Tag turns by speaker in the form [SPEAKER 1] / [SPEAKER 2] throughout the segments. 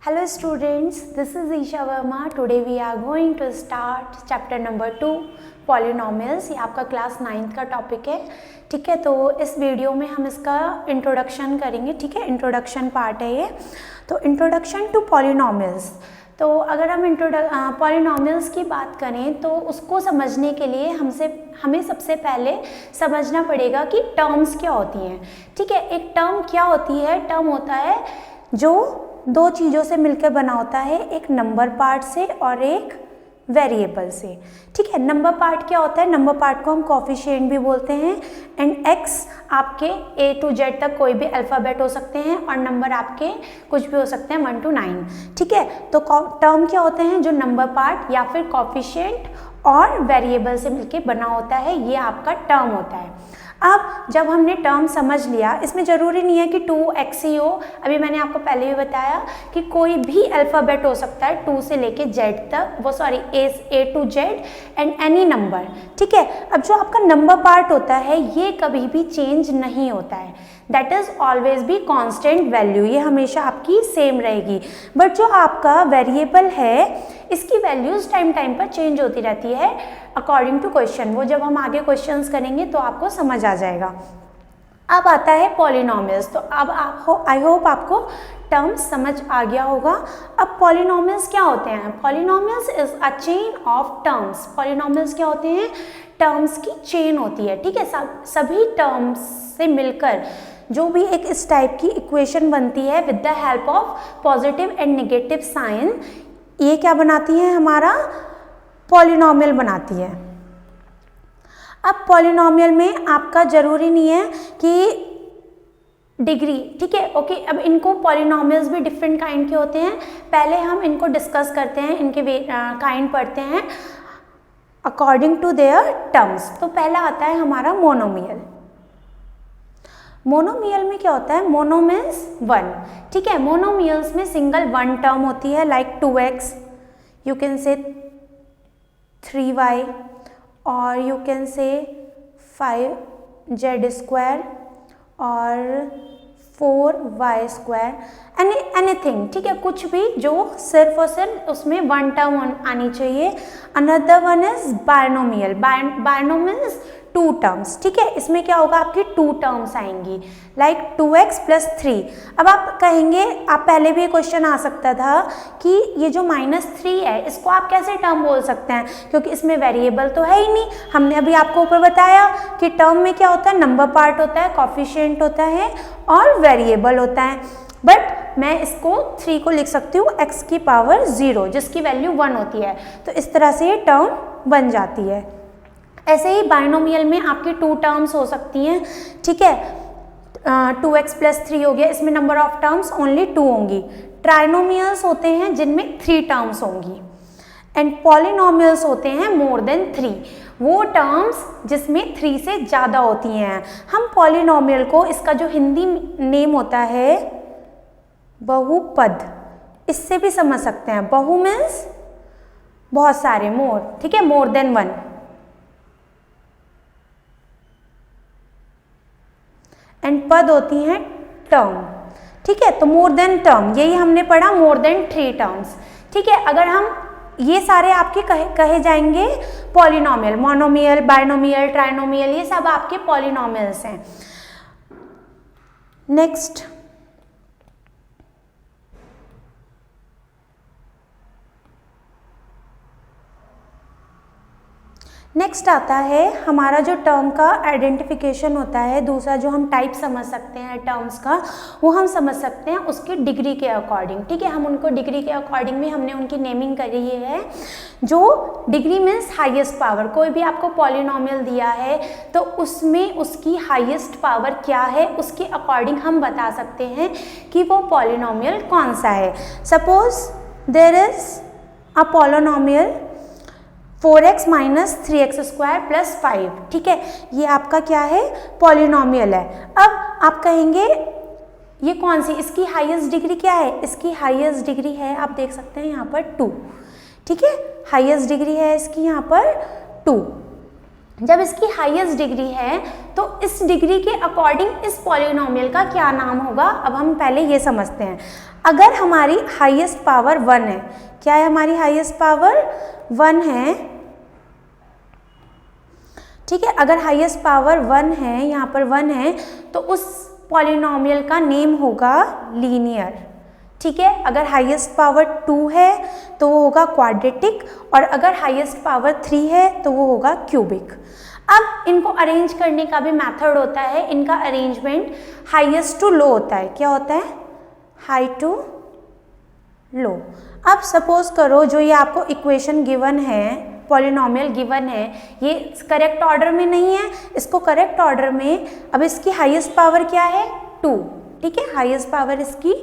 [SPEAKER 1] Hello students, this is Isha Verma. Today we are going to start chapter number 2 polynomials. ये आपका class 9th का topic है। ठीक है, तो इस वीडियो में हम इसका इंट्रोडक्शन करेंगे। ठीक है, इंट्रोडक्शन पार्ट है ये। तो इंट्रोडक्शन टू पॉलिनोमियल्स, तो अगर हम पॉलिनोमियल्स की बात करें तो उसको समझने के लिए हमें सबसे पहले समझना पड़ेगा कि टर्म्स क्या होती हैं। ठीक है, एक टर्म क्या होती है? टर्म होता है जो दो चीज़ों से मिलकर बना होता है, एक नंबर पार्ट से और एक वेरिएबल से। ठीक है, नंबर पार्ट क्या होता है? नंबर पार्ट को हम कोफिशिएंट भी बोलते हैं। एंड एक्स आपके A to Z तक कोई भी अल्फ़ाबेट हो सकते हैं और नंबर आपके कुछ भी हो सकते हैं 1 to 9। ठीक है, तो टर्म क्या होते हैं? जो नंबर पार्ट या फिर कोफिशिएंट और वेरिएबल से मिलकर बना होता है, ये आपका टर्म होता है। अब जब हमने टर्म समझ लिया, इसमें ज़रूरी नहीं है कि 2x ही हो। अभी मैंने आपको पहले भी बताया कि कोई भी अल्फ़ाबेट हो सकता है 2 से लेके Z तक, A to Z and any number. ठीक है, अब जो आपका नंबर पार्ट होता है ये कभी भी चेंज नहीं होता है, that is always be constant value, ये हमेशा आपकी सेम रहेगी। बट जो आपका वेरिएबल है इसकी वैल्यूज़ टाइम पर चेंज होती रहती है अकॉर्डिंग टू क्वेश्चन। वो जब हम आगे क्वेश्चंस करेंगे तो आपको समझ आ जाएगा। अब आता है पॉलिनोमियल्स। तो अब आई होप आपको टर्म्स समझ आ गया होगा। अब पॉलिनोमियल्स क्या होते हैं? Polynomials is a chain of terms. Polynomials क्या होते हैं? टर्म्स की चेन होती है। ठीक है, सभी टर्म्स से मिलकर जो भी एक इस टाइप की इक्वेशन बनती है with the help of positive and negative sign, ये क्या बनाती है? हमारा पॉलिनोमियल बनाती है। अब पॉलिनोमियल में आपका ज़रूरी नहीं है कि डिग्री। ठीक है, ओके। अब इनको पॉलिनोमियल्स भी डिफरेंट काइंड के होते हैं। पहले हम इनको डिस्कस करते हैं, इनके काइंड पढ़ते हैं अकॉर्डिंग टू देयर टर्म्स। तो पहला आता है हमारा मोनोमियल। मोनोमियल में क्या होता है? Mono means 1। ठीक है, मोनोमियल्स में सिंगल 1 टर्म होती है, like 2x, you can say 3y और यू कैन से 5z² और 4y², एनीथिंग। ठीक है, कुछ भी जो सिर्फ और सिर्फ उसमें 1 टर्म आनी चाहिए। Another one is binomial. Binomial 2 terms. ठीक है, इसमें क्या होगा? आपकी 2 टर्म्स आएंगी, लाइक 2x + 3। अब आप कहेंगे, आप पहले भी क्वेश्चन आ सकता था कि ये जो -3 है इसको आप कैसे टर्म बोल सकते हैं, क्योंकि इसमें वेरिएबल तो है ही नहीं। हमने अभी आपको ऊपर बताया कि टर्म में क्या होता है? नंबर पार्ट होता है, कोफिशिएंट होता है और वेरिएबल होता है। बट मैं इसको 3 को लिख सकती हूँ x⁻0, जिसकी वैल्यू 1 होती है। तो इस तरह से ये टर्म बन जाती है। ऐसे ही बाइनोमियल में आपकी 2 टर्म्स हो सकती हैं। ठीक है, 2x + 3 हो गया, इसमें नंबर ऑफ टर्म्स ओनली 2 होंगी। ट्राइनोमियल्स होते हैं जिनमें 3 टर्म्स होंगी। एंड पॉलिनोमियल्स होते हैं मोर देन 3, वो टर्म्स जिसमें 3 से ज़्यादा होती हैं। हम पॉलिनोमियल को, इसका जो हिंदी नेम होता है बहुपद, इससे भी समझ सकते हैं। बहु मीन्स बहुत सारे, मोर। ठीक है, मोर देन 1। एंड पद होती हैं टर्म। ठीक है, तो मोर देन टर्म, यही हमने पढ़ा, मोर देन 3 टर्म्स। ठीक है, अगर हम ये सारे आपके कहे जाएंगे पॉलिनोमियल, मोनोमियल, बाइनोमियल, ट्राइनोमियल, ये सब आपके पॉलिनोमियल्स हैं। नेक्स्ट आता है हमारा जो टर्म का आइडेंटिफिकेशन होता है। दूसरा जो हम टाइप समझ सकते हैं टर्म्स का, वो हम समझ सकते हैं उसकी डिग्री के अकॉर्डिंग। ठीक है, हम उनको डिग्री के अकॉर्डिंग भी हमने उनकी नेमिंग करी है। जो डिग्री मीन्स हाईएस्ट पावर। कोई भी आपको पॉलिनोमियल दिया है तो उसमें उसकी हाईएस्ट पावर क्या है, उसके अकॉर्डिंग हम बता सकते हैं कि वो पॉलिनोमियल कौन सा है। Suppose there is a polynomial 4x - 3x² + 5। ठीक है, ये आपका क्या है? पॉलिनोमियल है। अब आप कहेंगे ये कौन सी, इसकी हाईएस्ट डिग्री क्या है? इसकी हाईएस्ट डिग्री है, आप देख सकते हैं यहाँ पर 2। ठीक है, हाईएस्ट डिग्री है इसकी यहाँ पर 2। जब इसकी हाईएस्ट डिग्री है तो इस डिग्री के अकॉर्डिंग इस पॉलिनोमियल का क्या नाम होगा? अब हम पहले ये समझते हैं। अगर हमारी हाईएस्ट पावर 1 है, क्या है हमारी हाईएस्ट पावर 1 है, ठीक है, अगर हाईएस्ट पावर 1 है, यहाँ पर 1 है, तो उस पॉलिनोमियल का नेम होगा लीनियर, ठीक है। अगर हाईएस्ट पावर 2 है तो वो होगा क्वाड्रेटिक, और अगर हाईएस्ट पावर 3 है तो वो होगा क्यूबिक। अब इनको अरेंज करने का भी मेथड होता है, इनका अरेंजमेंट हाईएस्ट टू लो होता है। क्या होता है? High to low. अब सपोज करो जो ये आपको इक्वेशन गिवन है, पॉलिनोमियल गिवन है, ये करेक्ट ऑर्डर में नहीं है, इसको करेक्ट ऑर्डर में, अब इसकी हाईएस्ट पावर क्या है? 2, ठीक है, हाईएस्ट पावर इसकी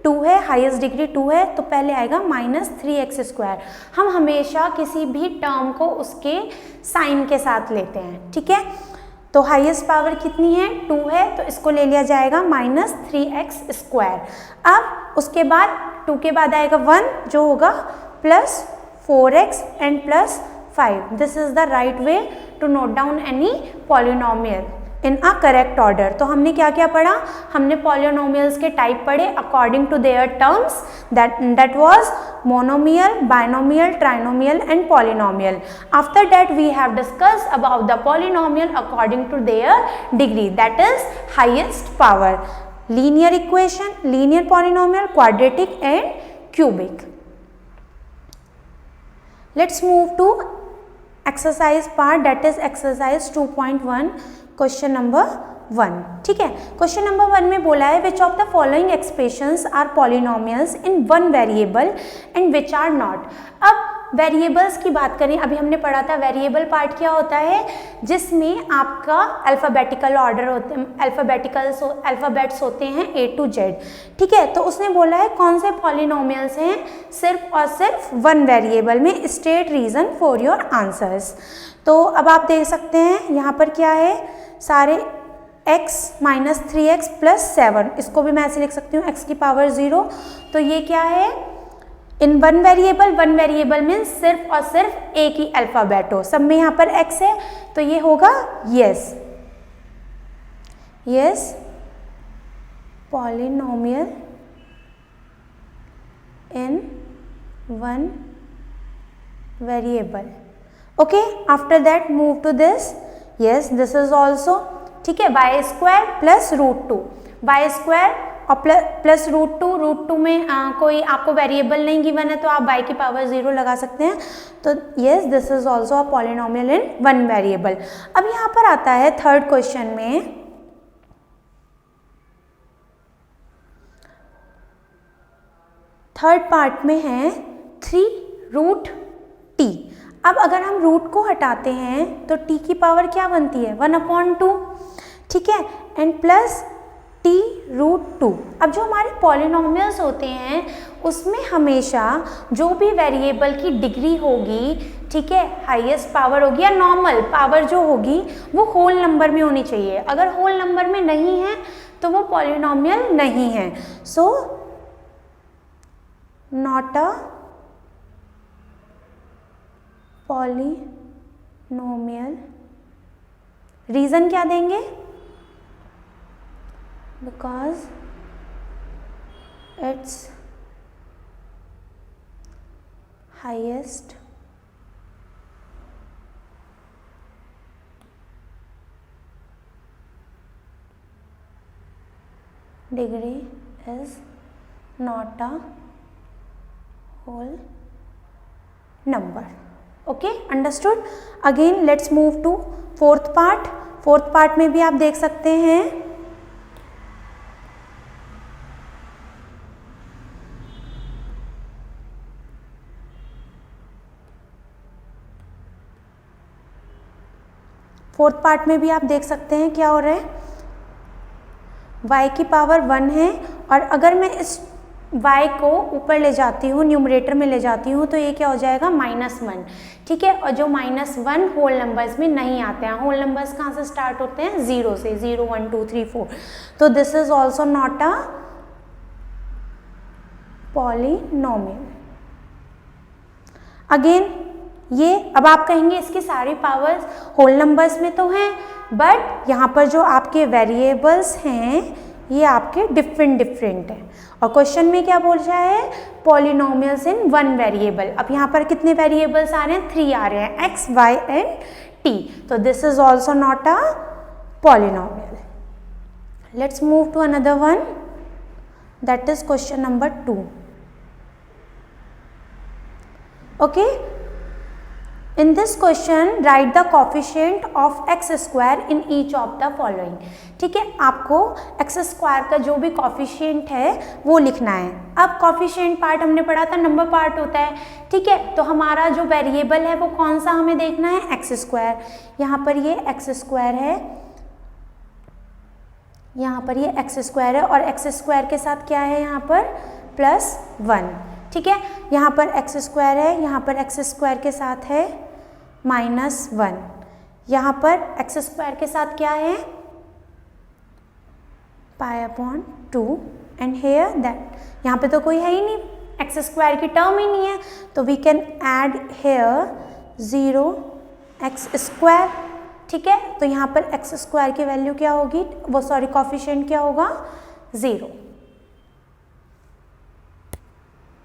[SPEAKER 1] 2 है, हाईएस्ट डिग्री 2 है, तो पहले आएगा -3x²। हम हमेशा किसी भी टर्म को उसके साइन के साथ लेते हैं, ठीक है। तो हाईएस्ट पावर कितनी है? 2 है, तो इसको ले लिया जाएगा -3x²। अब उसके बाद 2 के बाद आएगा 1 जो होगा +4x and +5। This is the right way to note down any polynomial in a correct order. तो हमने क्या क्या पढ़ा? हमने पॉलिनोमियल्स के टाइप पढ़े according to their terms, that was monomial, binomial, trinomial and polynomial. After that we have discussed about the polynomial according to their degree, that is highest power, linear equation, linear polynomial, quadratic and cubic. Let's move to exercise part, that is exercise 2.1 question number 1, ठीक है। Question number 1 में बोला है which of the following expressions are polynomials in one variable and which are not. अब variables की बात करें, अभी हमने पढ़ा था वेरिएबल पार्ट क्या होता है, जिसमें आपका अल्फ़ाबेटिकल ऑर्डर होते हैं, अल्फ़ाबेट्स होते हैं A to Z, ठीक है। तो उसने बोला है कौन से पॉलिनोमियल्स हैं सिर्फ और सिर्फ वन वेरिएबल में, state reason for your answers. तो अब आप देख सकते हैं यहाँ पर क्या है, सारे x -3x + 7, इसको भी मैं ऐसे लिख सकती हूँ x की पावर 0। तो ये क्या है? इन वन वेरिएबल में सिर्फ और सिर्फ एक ही अल्फ़ाबेट हो, सब में यहाँ पर x है, तो ये होगा yes polynomial in one variable. Okay, after that move to this, yes this is also, ठीक है, y² + √2, y² और प्लस √2 में कोई आपको वेरिएबल नहीं गिवन है तो आप y की पावर 0 लगा सकते हैं। तो yes this is also a polynomial in one variable. अब यहाँ पर आता है थर्ड क्वेश्चन में, थर्ड पार्ट में है 3√t। अब अगर हम रूट को हटाते हैं तो t की पावर क्या बनती है? 1/2, ठीक है, एंड प्लस t√2। अब जो हमारे पॉलिनोमियल्स होते हैं उसमें हमेशा जो भी वेरिएबल की डिग्री होगी, ठीक है, हाईएस्ट पावर होगी या नॉर्मल पावर जो होगी वो होल नंबर में होनी चाहिए। अगर होल नंबर में नहीं है तो वो पॉलिनोमियल नहीं है। So not a polynomial. Reason क्या देंगे? Because its highest degree is not a whole number. Okay, understood. Again let's move to fourth part. Fourth part में भी आप देख सकते हैं क्या हो रहा है, y की पावर 1 है और अगर मैं इस y को ऊपर ले जाती हूँ, न्यूमरेटर में ले जाती हूँ, तो ये क्या हो जाएगा? -1, ठीक है। और जो -1 होल नंबर्स में नहीं आते हैं, होल नंबर्स कहाँ से स्टार्ट होते हैं? 0 से, 0 1 2 3 4। तो this is also not a polynomial. Again ये, अब आप कहेंगे इसकी सारी पावर्स होल नंबर्स में तो हैं, बट यहाँ पर जो आपके वेरिएबल्स हैं ये आपके डिफरेंट डिफरेंट है। और क्वेश्चन में क्या बोल रहा है, पॉलिनोमियल्स इन वन वेरिएबल। अब यहाँ पर कितने वेरिएबल्स आ रहे हैं, 3 आ रहे हैं, x, y एंड t। तो this is also not a polynomial. Let's move to another one, that is question number 2। Okay, in this question write the coefficient of x square in each of the following। ठीक है, आपको x square का जो भी coefficient है वो लिखना है। अब coefficient पार्ट हमने पढ़ा था, नंबर पार्ट होता है। ठीक है, तो हमारा जो वेरिएबल है वो कौन सा हमें देखना है, x स्क्वायर। यहाँ पर ये x स्क्वायर है, यहाँ पर ये x स्क्वायर है, और x स्क्वायर के साथ क्या है यहाँ पर +1। ठीक है, यहाँ पर x स्क्वायर है, यहाँ पर x स्क्वायर के साथ है -1, यहाँ पर x स्क्वायर के साथ क्या है π/2 एंड हेयर दैट, यहाँ पे तो कोई है ही नहीं, x स्क्वायर की टर्म ही नहीं है, तो we can add here 0x square. ठीक है, तो यहाँ पर x स्क्वायर की वैल्यू क्या होगी, वो सॉरी कोफिशिएंट क्या होगा, 0।